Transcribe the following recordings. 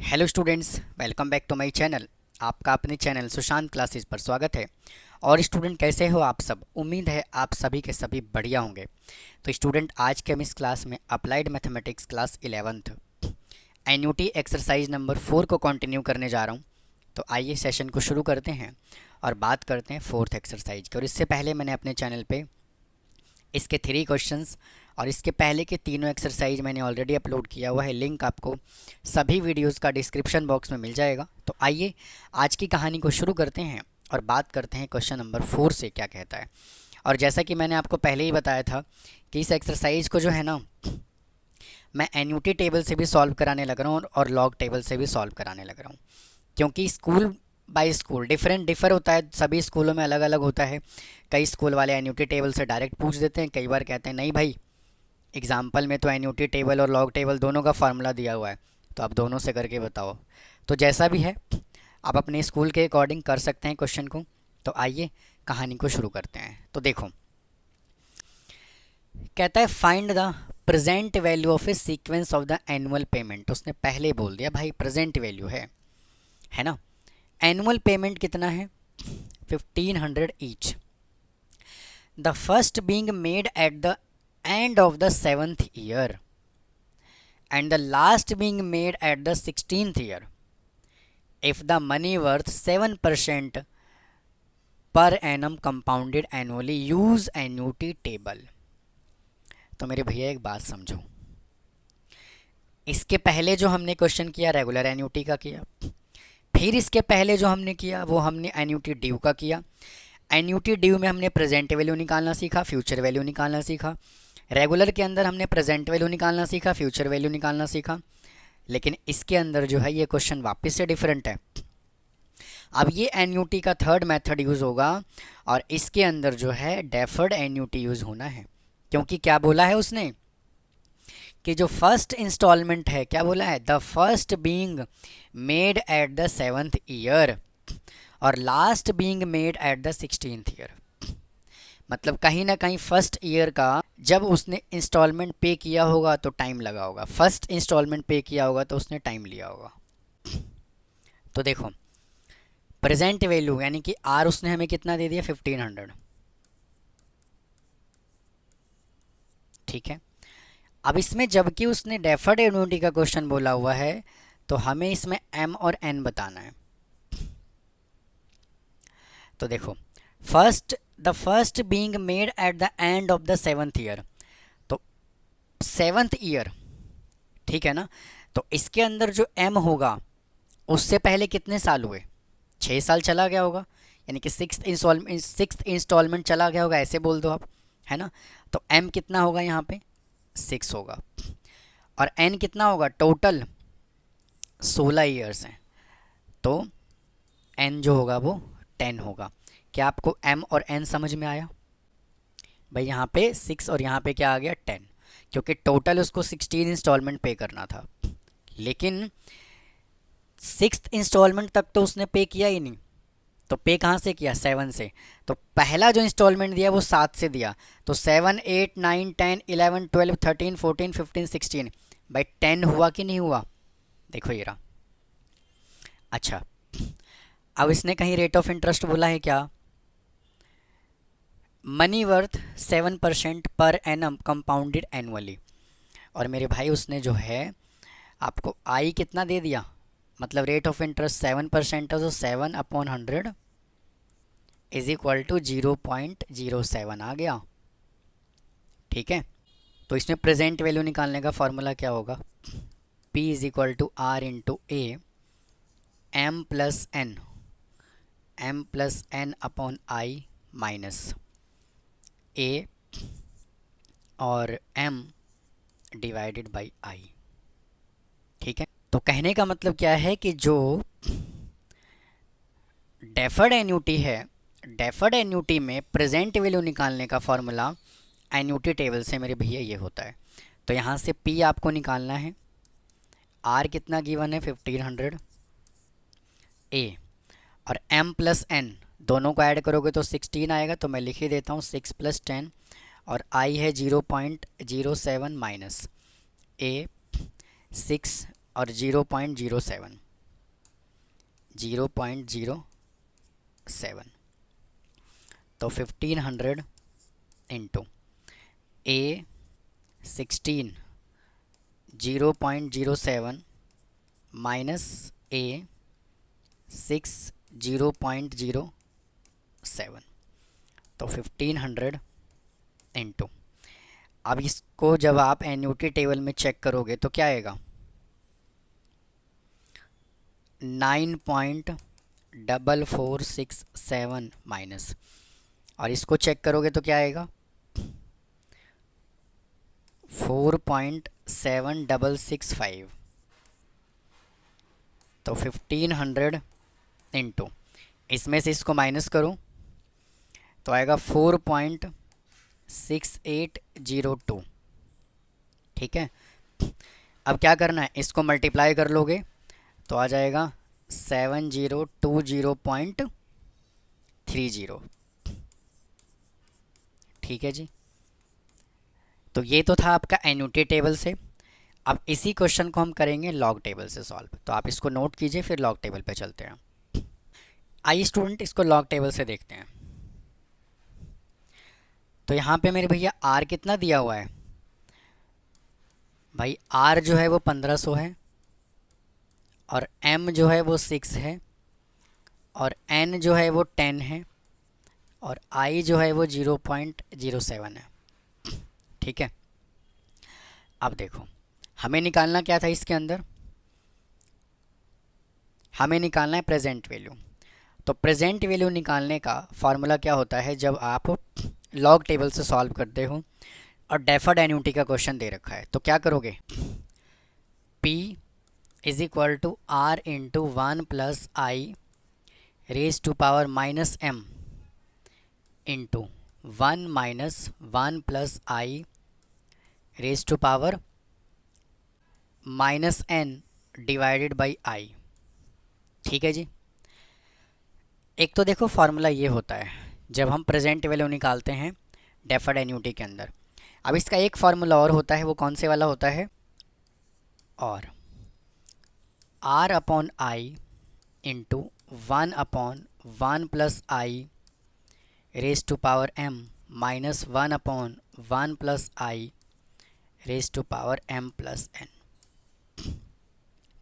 Hello students, welcome back to my channel. आपका अपने channel Sushant classes पर स्वागत है। और स्टूडेंट, कैसे हो आप सब? उम्मीद है आप सभी के सभी बढ़िया होंगे। तो स्टूडेंट, आज के हम इस क्लास में applied mathematics class 11th annuity exercise number 4 को कंटिन्यू करने जा रहा हूँ। तो आइए सेशन को शुरू करते हैं और बात करते हैं फोर्थ एक्सरसाइज की। और इससे पहले मैंने अपने चैनल पे इसके 3 क्वेश्चंस और इसके पहले के तीनों एक्सरसाइज मैंने ऑलरेडी अपलोड किया हुआ है। लिंक आपको सभी वीडियोस का डिस्क्रिप्शन बॉक्स में मिल जाएगा। तो आइए आज की कहानी को शुरू करते हैं और बात करते हैं क्वेश्चन नंबर 4 से क्या कहता है। और जैसा कि मैंने आपको पहले ही बताया था कि इस एक्सरसाइज को जो है ना, मैं एन्युटी टेबल से भी सॉल्व कराने लग रहा हूँ और लॉग टेबल से भी सॉल्व कराने लग रहा हूँ, क्योंकि स्कूल बाय स्कूल डिफर होता है। सभी स्कूलों में अलग अलग होता है। कई स्कूल वाले एन्युटी टेबल से डायरेक्ट पूछ देते हैं, कई बार कहते हैं नहीं भाई, एग्जाम्पल में तो एन्युटी टेबल और लॉग टेबल दोनों का फार्मूला दिया हुआ है, तो आप दोनों से करके बताओ। तो जैसा भी है, आप अपने स्कूल के अकॉर्डिंग कर सकते हैं क्वेश्चन को। तो आइए कहानी को शुरू करते हैं। तो देखो, कहता है find the present value of A sequence of the annual payment. उसने पहले बोल दिया भाई प्रेजेंट वैल्यू है ना। एनुअल पेमेंट कितना है? 1500 each. The first being made at the end of the 7th year and the last being made at the 16th year. If the money worth 7% per annum compounded annually, use annuity table. तो मेरे भैया एक बात समझो, इसके पहले जो हमने क्वेश्चन किया रेगुलर एन्यूटी का किया, फिर इसके पहले जो हमने किया वो हमने एन्यूटी ड्यू का किया। एन्यूटी ड्यू में हमने प्रेजेंट वैल्यू निकालना सीखा, फ्यूचर वैल्यू निकालना सीखा। रेगुलर के अंदर हमने प्रेजेंट वैल्यू निकालना सीखा, फ्यूचर वैल्यू निकालना सीखा। लेकिन इसके अंदर जो है ये क्वेश्चन वापस से डिफरेंट है। अब ये एन्यूटी का थर्ड मेथड यूज़ होगा और इसके अंदर जो है डेफर्ड एन्यूटी यूज़ होना है। क्योंकि क्या बोला है उसने कि जो फर्स्ट इंस्टॉलमेंट है, क्या बोला है? The first being made at the 7th year और last being made at the 16th year. मतलब कहीं ना कहीं फर्स्ट ईयर का जब उसने इंस्टॉलमेंट पे किया होगा तो टाइम लगा होगा, फर्स्ट इंस्टॉलमेंट पे किया होगा तो उसने टाइम लिया होगा। तो देखो, प्रेजेंट वैल्यू यानी कि आर उसने हमें कितना दे दिया? 1500। ठीक है। अब इसमें जबकि उसने डेफर्ड एन्युटी का क्वेश्चन बोला हुआ है, तो हमें इसमें एम और एन बताना है। तो देखो, the first being made at the end of the 7th year, तो 7th ईयर, ठीक है ना। तो इसके अंदर जो एम होगा उससे पहले कितने साल हुए? 6 साल चला गया होगा, यानी कि सिक्स इंस्टॉलमेंट चला गया होगा, ऐसे बोल दो आप, है ना। तो एम कितना होगा यहाँ पे? 6 होगा। और एन कितना होगा? टोटल 16 ईयर्स हैं, तो एन जो होगा वो 10 होगा। क्या आपको एम और एन समझ में आया? भाई यहाँ पे 6 और यहाँ पे क्या आ गया? 10, क्योंकि टोटल उसको 16 इंस्टॉलमेंट पे करना था। लेकिन 6th इंस्टॉलमेंट तक तो उसने पे किया ही नहीं, तो पे कहाँ से किया? 7 से। तो पहला जो इंस्टॉलमेंट दिया वो 7 से दिया, तो 7, 8, 9, 10, 11, 12, 13, 14, 15, 16। भाई 10 हुआ कि नहीं हुआ? देखो ये रहा। अच्छा, अब इसने कहीं रेट ऑफ इंटरेस्ट बोला है क्या? Money worth 7% per annum compounded annually. और मेरे भाई उसने जो है आपको आई कितना दे दिया? मतलब रेट ऑफ इंटरेस्ट 7% है, तो 7/100 इज इक्वल टू 0.07 आ गया। ठीक है। तो इसमें प्रेजेंट वैल्यू निकालने का फॉर्मूला क्या होगा? P is equal to R into A M plus N upon I minus A और m डिवाइडेड बाई आई। ठीक है। तो कहने का मतलब क्या है कि जो डेफर्ड एन्यूटी है, डेफर्ड एन्यूटी में प्रेजेंट वैल्यू निकालने का फॉर्मूला एन्यूटी टेबल से मेरे भैया ये होता है। तो यहाँ से P आपको निकालना है, R कितना गिवन है? 1500, A और m प्लस n दोनों को ऐड करोगे तो 16 आएगा, तो मैं लिख ही देता हूँ 6 + 10 और I है 0.07 माइनस A 6 और 0.07, 0.07। तो 1500 इंटू A 16 0.07 माइनस A 6 0.07, तो 1500 इंटू, अब इसको जब आप एन्युटी टेबल में चेक करोगे तो क्या आएगा, 9.4467 माइनस, और इसको चेक करोगे तो क्या आएगा, 4.7665। तो 1500 इंटू, इसमें से इसको माइनस करो तो आएगा 4.6802। ठीक है, अब क्या करना है, इसको मल्टीप्लाई कर लोगे तो आ जाएगा 7020.30। ठीक है जी, तो ये तो था आपका एन्युटी टेबल से। अब इसी क्वेश्चन को हम करेंगे लॉग टेबल से सॉल्व, तो आप इसको नोट कीजिए, फिर लॉग टेबल पे चलते हैं। आइए स्टूडेंट, इसको लॉग टेबल से देखते हैं। तो यहाँ पे मेरे भैया आर कितना दिया हुआ है भाई, आर जो है वो 1500 है, और एम जो है वो 6 है, और एन जो है वो 10 है, और आई जो है वो 0.07 है। ठीक है, अब देखो हमें निकालना क्या था, इसके अंदर हमें निकालना है प्रेजेंट वैल्यू। तो प्रेजेंट वैल्यू निकालने का फॉर्मूला क्या होता है, जब आप लॉग टेबल से सॉल्व करते हो और डेफर्ड एन्युटी का क्वेश्चन दे रखा है, तो क्या करोगे, P is equal to R into 1 plus I raise to power minus M into 1 minus 1 plus I raise to power minus N divided by I. ठीक है जी, एक तो देखो फार्मूला ये होता है जब हम प्रेजेंट वैल्यू निकालते हैं डेफर्ड एन्युटी के अंदर। अब इसका एक फार्मूला और होता है, वो कौन से वाला होता है, और r upon i into 1 upon 1 plus I raise to power m minus 1 upon 1 plus I raise to power m plus n.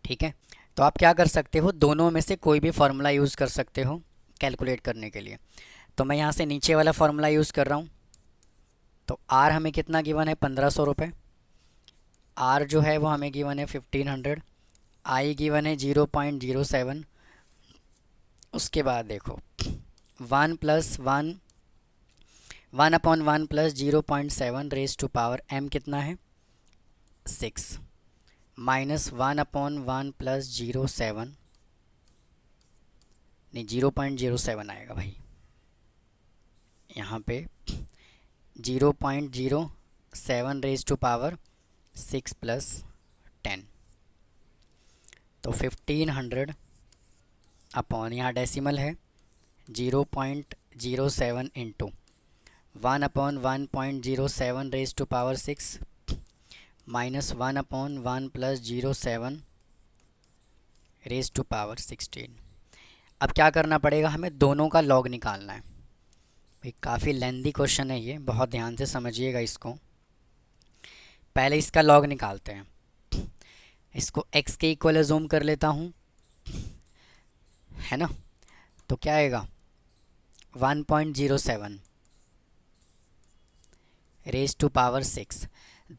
ठीक है, तो आप क्या कर सकते हो, दोनों में से कोई भी फार्मूला यूज़ कर सकते हो कैलकुलेट करने के लिए। तो मैं यहाँ से नीचे वाला फार्मूला यूज़ कर रहा हूँ। तो आर हमें कितना गिवन है, 1500 रुपये, आर जो है वो हमें गिवन है 1500, आई गिवन है 0.07। उसके बाद देखो 1 plus 1 1 upon 1 plus 0.7 raise to power m कितना है 6 माइनस 1 अपॉन 1 प्लस 0.7, नहीं 0.07 आएगा भाई, यहाँ पे 0.07 रेज टू पावर 6 प्लस 10। तो 1500 अपॉन, यहाँ डेसिमल है, 0.07 into 1 upon 1.07 raise to power 6 minus 1 upon 1 plus 0.7 raise to power 16। अब क्या करना पड़ेगा, हमें दोनों का लॉग निकालना है भाई। काफ़ी लेंदी क्वेश्चन है ये, बहुत ध्यान से समझिएगा इसको। पहले इसका लॉग निकालते हैं। इसको x के इक्वल जूम कर लेता हूँ, है ना, तो क्या आएगा 1.07 रेज टू पावर 6।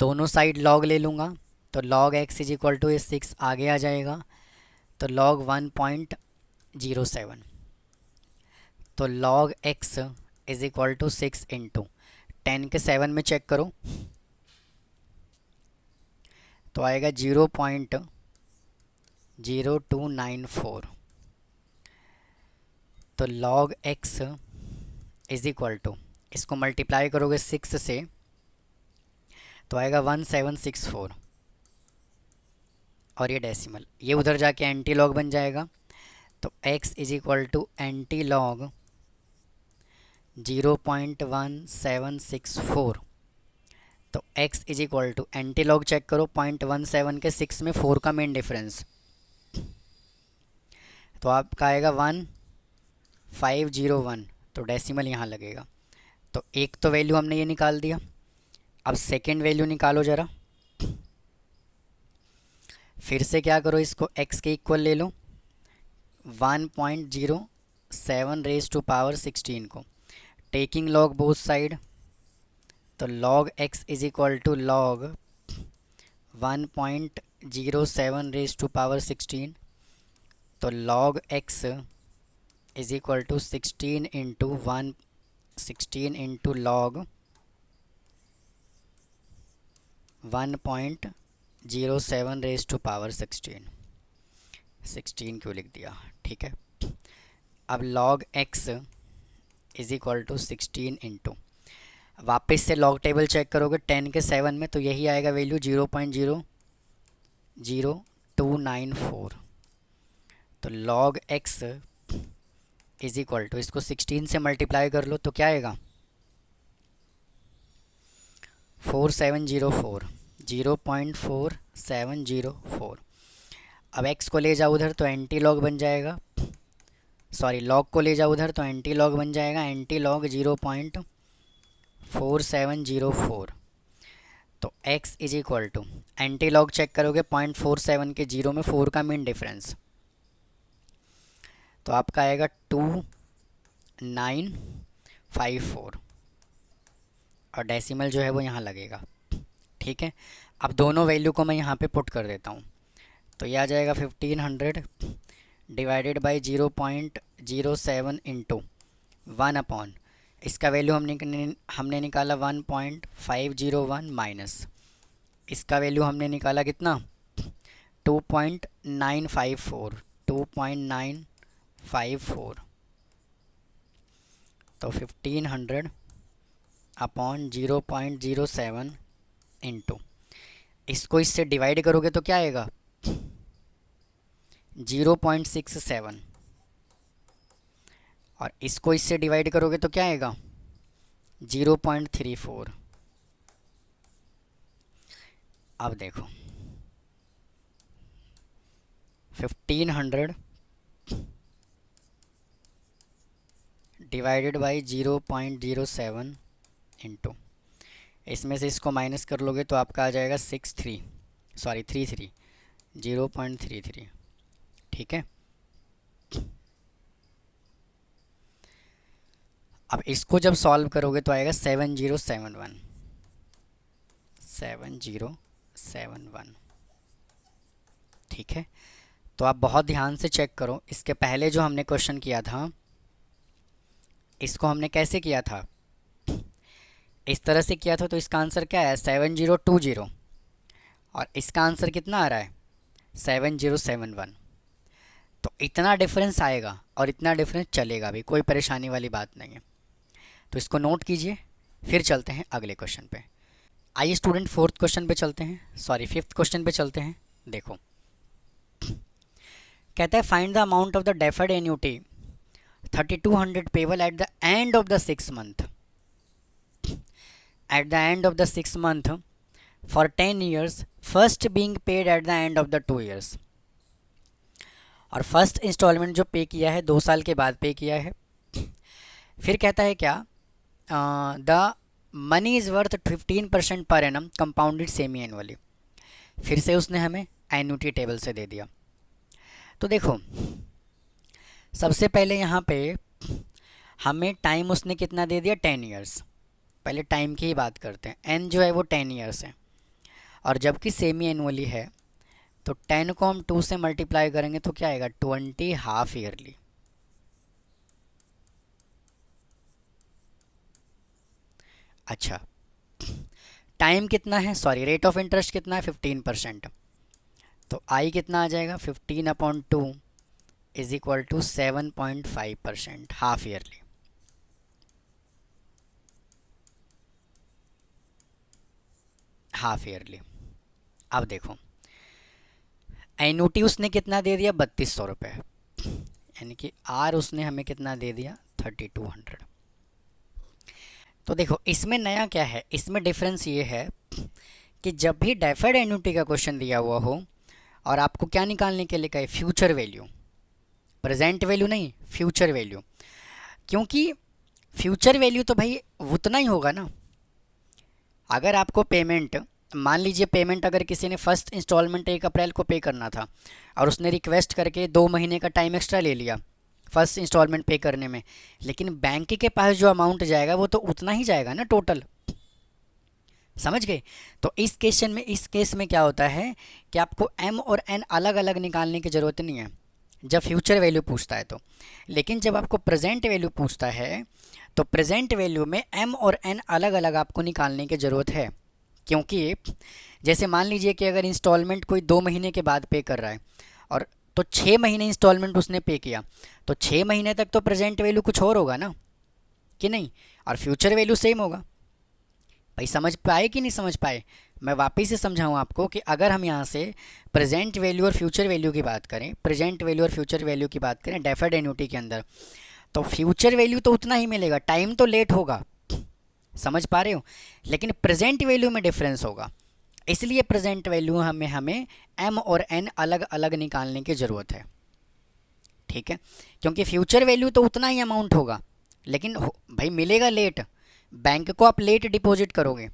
दोनों साइड लॉग ले लूँगा तो log x is equal to 6 आगे आ जाएगा, तो log 1.07। तो log x is equal to 6 into 10 के 7 में चेक करो तो आएगा 0.0294। तो log x is equal to, इसको मल्टीप्लाई करोगे 6 से तो आएगा 1764, और ये डेसिमल, ये उधर जाके एंटी लॉग बन जाएगा। तो x is equal to anti log 0.1764 तो x is equal to anti log check करो, 0.17 के 6 में 4 का मेन डिफरेंस, तो आपका आएगा 1501, तो डेसिमल यहाँ लगेगा। तो एक तो वैल्यू हमने ये निकाल दिया। अब सेकेंड वैल्यू निकालो ज़रा, फिर से क्या करो, इसको x के इक्वल ले लो, 1.07 रेज टू पावर 16 को, टेकिंग लॉग बोथ साइड, तो log x is equal to log 1.07 raise to power 16, तो log x is equal to 16 into 16 into log 1.07 raise to power 16 क्यों लिख दिया, ठीक है। अब log x is equal to 16 into, वापस से लॉग टेबल चेक करोगे 10 के 7 में, तो यही आएगा वैल्यू 0.00294, तो log x is equal to, इसको 16 से मल्टीप्लाई कर लो तो क्या आएगा 4704, 0.4704। अब x को ले जाओ उधर तो एंटी लॉग बन जाएगा, सॉरी लॉग को ले जाओ उधर तो एंटी लॉग बन जाएगा, एंटी लॉग 0.4704, तो x is equal to, anti log check करोगे 0.47 के 0 में 4 का मीन डिफरेंस, तो आपका आएगा 2954, और डेसिमल जो है वो यहाँ लगेगा, ठीक है। अब दोनों वैल्यू को मैं यहाँ पे पुट कर देता हूँ, तो ये आ जाएगा 1500 डिवाइडेड बाई 0.07 इंटू 1 अपॉन, इसका वैल्यू हमने निकाला 1.501 माइनस, इसका वैल्यू हमने निकाला कितना 2.954, तो 1500 अपॉन 0.07 इंटू, इसको इससे डिवाइड करोगे तो क्या आएगा 0.67, और इसको इससे डिवाइड करोगे तो क्या आएगा 0.34। अब देखो 1500 डिवाइडेड बाई 0.07 इंटू, इसमें से इसको माइनस कर लोगे तो आपका आ जाएगा 33, 0.33, ठीक है। अब इसको जब सॉल्व करोगे तो आएगा 7071, ठीक है। तो आप बहुत ध्यान से चेक करो, इसके पहले जो हमने क्वेश्चन किया था इसको हमने कैसे किया था, इस तरह से किया था, तो इसका आंसर क्या है 7020, और इसका आंसर कितना आ रहा है 7071, तो इतना डिफरेंस आएगा और इतना डिफरेंस चलेगा भी, कोई परेशानी वाली बात नहीं है। तो इसको नोट कीजिए, फिर चलते हैं अगले क्वेश्चन पे। आइए स्टूडेंट फोर्थ क्वेश्चन पे चलते हैं, सॉरी फिफ्थ क्वेश्चन पे चलते हैं। देखो कहता है find the amount of the deferred annuity 3200 payable at the end of the 6 month, at the end of the 6 month for 10 years, first being paid at the end of the 2 years, और first instalment जो पे किया है 2 साल के बाद पे किया है। फिर कहता है क्या the money is worth 15% per annum compounded semi annually, फिर से उसने हमें एन्यूटी टेबल से दे दिया। तो देखो सबसे पहले यहाँ पे हमें टाइम उसने कितना दे दिया 10 ईयर्स, पहले टाइम की ही बात करते हैं। एन जो है वो 10 ईयर्स है, और जबकि सेमी एनुअली है तो 10 को हम 2 से मल्टीप्लाई करेंगे तो क्या आएगा 20 हाफ ईयरली। अच्छा टाइम कितना है, सॉरी रेट ऑफ इंटरेस्ट कितना है 15%, तो आई कितना आ जाएगा 15/2 is equal to 7.5% half yearly. Half yearly. अब देखो एन्यूटी उसने कितना दे दिया 3200 रुपये, यानी कि आर उसने हमें कितना दे दिया 3200। तो देखो इसमें नया क्या है, इसमें डिफरेंस ये है कि जब भी डेफर्ड एन्युटी का क्वेश्चन दिया हुआ हो और आपको क्या निकालने के लिए कहे, फ्यूचर वैल्यू, प्रेजेंट वैल्यू नहीं, फ्यूचर वैल्यू। क्योंकि फ्यूचर वैल्यू तो भाई उतना ही होगा ना। अगर आपको पेमेंट, मान लीजिए पेमेंट अगर किसी ने फर्स्ट इंस्टॉलमेंट 1 अप्रैल को पे करना था और उसने रिक्वेस्ट करके 2 महीने का टाइम एक्स्ट्रा ले लिया फर्स्ट इंस्टॉलमेंट पे करने में, लेकिन बैंक के पास जो अमाउंट जाएगा वो तो उतना ही जाएगा ना टोटल। समझ गए? तो इस केस में क्या होता है कि आपको एम और एन अलग अलग निकालने की ज़रूरत नहीं है जब फ्यूचर वैल्यू पूछता है तो। लेकिन जब आपको प्रेजेंट वैल्यू पूछता है तो प्रेजेंट वैल्यू में एम और एन अलग अलग आपको निकालने की ज़रूरत है। क्योंकि जैसे मान लीजिए कि अगर इंस्टॉलमेंट कोई 2 महीने के बाद पे कर रहा है और तो 6 महीने इंस्टॉलमेंट उसने पे किया, तो 6 महीने तक तो प्रेजेंट वैल्यू कुछ और होगा ना, कि नहीं? और फ्यूचर वैल्यू सेम होगा। भाई समझ पाए कि नहीं समझ पाए? मैं वापस से समझाऊँ आपको कि अगर हम यहाँ से प्रेजेंट वैल्यू और फ्यूचर वैल्यू की बात करें, प्रेजेंट वैल्यू और फ्यूचर वैल्यू की बात करें डेफर्ड एन्युटी के अंदर, तो फ्यूचर वैल्यू तो उतना ही मिलेगा, टाइम तो लेट होगा, समझ पा रहे हो? लेकिन प्रेजेंट वैल्यू में डिफरेंस होगा। इसलिए प्रेजेंट वैल्यू हमें एम और एन अलग अलग निकालने की ज़रूरत है। ठीक है? क्योंकि फ्यूचर वैल्यू तो उतना ही अमाउंट होगा, लेकिन भाई मिलेगा लेट। बैंक को आप लेट डिपॉजिट करोगे,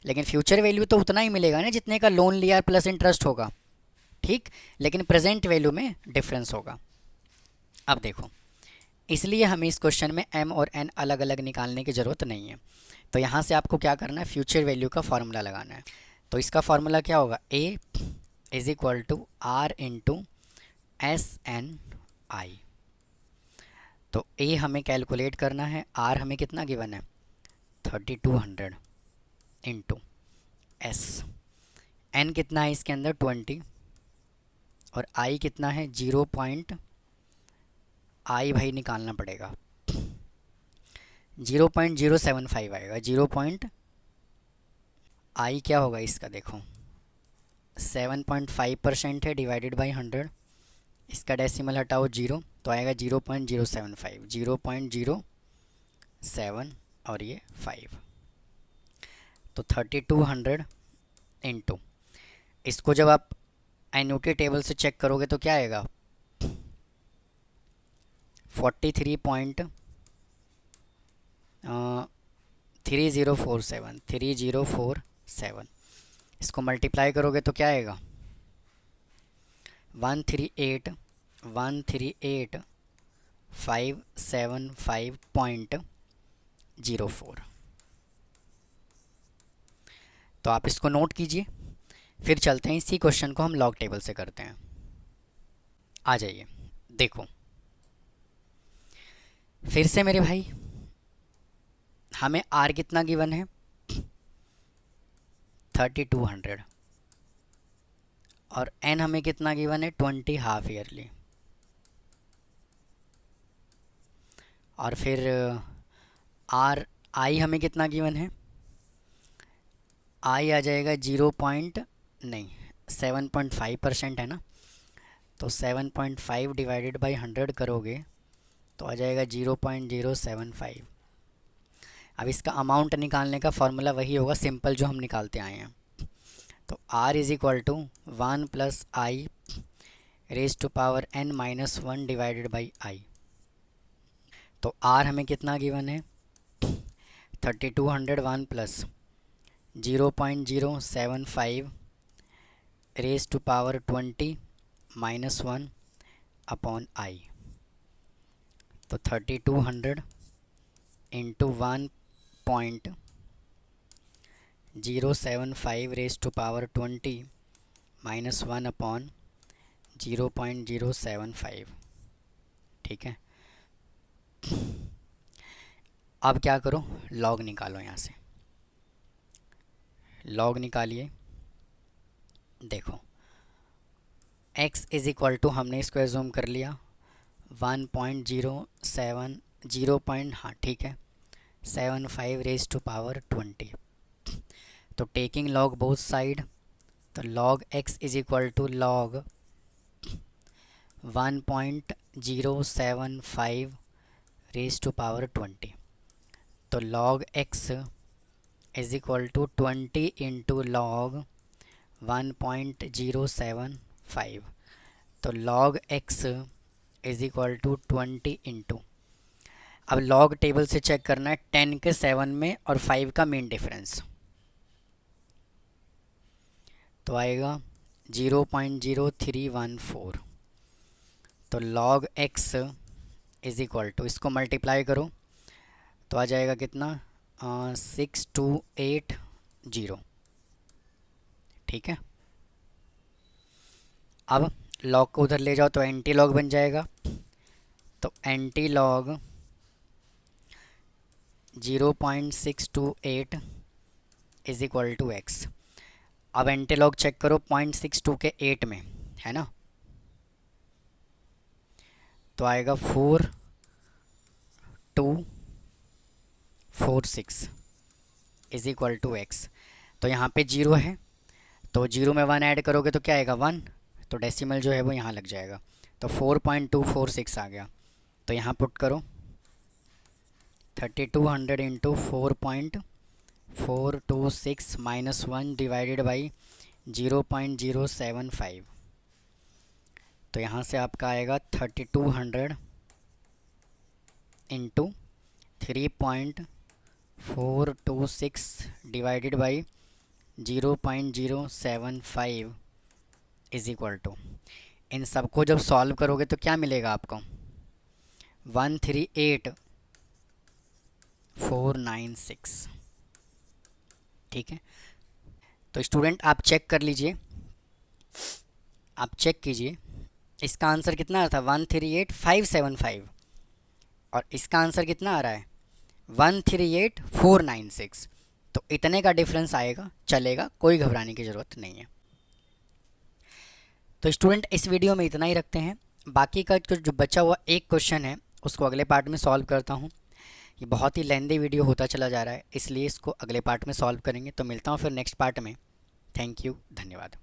लेकिन फ्यूचर वैल्यू तो उतना ही मिलेगा ना जितने का लोन लिया प्लस इंटरेस्ट होगा। ठीक? लेकिन प्रेजेंट वैल्यू में डिफरेंस होगा। अब देखो, इसलिए हमें इस क्वेश्चन में एम और एन अलग अलग निकालने की ज़रूरत नहीं है। तो यहाँ से आपको क्या करना है, फ्यूचर वैल्यू का फार्मूला लगाना है। तो इसका फार्मूला क्या होगा, A is equal to R into S N I. तो ए हमें कैलकुलेट करना है, आर हमें कितना गिवन है 3200 इंटू एस, एन कितना है इसके अंदर 20, और आई कितना है 0 पॉइंट, आई भाई निकालना पड़ेगा 0.075 आएगा, 0. आई क्या होगा इसका, देखो 7.5% है डिवाइडेड बाई 100, इसका डेसिमल हटाओ 0 तो आएगा 0.075, 0.07 और ये 5। तो 3200 इंटू, इसको जब आप एन्युटी टेबल से चेक करोगे तो क्या आएगा 3047। इसको मल्टीप्लाई करोगे तो क्या आएगा 138,575.04। तो आप इसको नोट कीजिए, फिर चलते हैं इसी क्वेश्चन को हम लॉग टेबल से करते हैं। आ जाइए, देखो फिर से मेरे भाई, हमें आर कितना गिवन है 3200, और एन हमें कितना गिवन है 20 हाफ ईयरली, और फिर आर आई हमें कितना गिवन है, आई आ जाएगा 7.5% है ना, तो 7.5 डिवाइडेड बाई 100 करोगे तो आ जाएगा 0.075। अब इसका अमाउंट निकालने का फॉर्मूला वही होगा सिंपल जो हम निकालते आए हैं। तो r is equal to 1 plus I raise to power n minus 1 divided by i. तो r हमें कितना गिवन है 3200, 1 plus 0.075 raise to power 20 minus 1 upon i. तो 3200 into 1.075 raise to power 20 minus 1 upon 0.075। ठीक है? अब क्या करो, लॉग निकालो, यहाँ से लॉग निकालिए। देखो x इज इक्वल टू, हमने इसको एज्यूम कर लिया 1.07, 0. हाँ ठीक है 75 रेज टू पावर 20। तो टेकिंग लॉग बोथ साइड, तो log x is equal to log 1.075 raise to power 20। तो log x is equal to 20 into log 1.075। तो log x is equal to 20 into, अब log टेबल से check करना है 10 के 7 में और 5 का मेन डिफरेंस, तो आएगा 0.0314। तो log x is equal to, इसको मल्टीप्लाई करो तो आ जाएगा कितना, 6280। ठीक है, अब log को उधर ले जाओ तो एंटी लॉग बन जाएगा। तो anti log 0.628 is equal to x. अब एंटी लॉग चेक करो 0.62 के 8 में, है ना, तो आएगा 4246 इज इक्वल टू एक्स। तो यहाँ पे 0 है, तो 0 में 1 ऐड करोगे तो क्या आएगा 1, तो डेसिमल जो है वो यहाँ लग जाएगा, तो 4.246 आ गया। तो यहाँ पुट करो 3200 इंटू 4.426 माइनस 1 डिवाइडेड बाई 0.075। तो यहाँ से आपका आएगा 3200 into 3.426 divided by 0.075 is equal to, इन सबको जब सॉल्व करोगे तो क्या मिलेगा आपको, 138496। ठीक है, तो स्टूडेंट आप चेक कर लीजिए, आप चेक कीजिए, इसका आंसर कितना आ रहा था 138575 और इसका आंसर कितना आ रहा है 138496। तो इतने का डिफरेंस आएगा, चलेगा, कोई घबराने की ज़रूरत नहीं है। तो स्टूडेंट इस वीडियो में इतना ही रखते हैं, बाकी का जो बचा हुआ एक क्वेश्चन है उसको अगले पार्ट में सॉल्व करता हूँ। ये बहुत ही लेंदी वीडियो होता चला जा रहा है, इसलिए इसको अगले पार्ट में सॉल्व करेंगे। तो मिलता हूँ फिर नेक्स्ट पार्ट में। थैंक यू, धन्यवाद।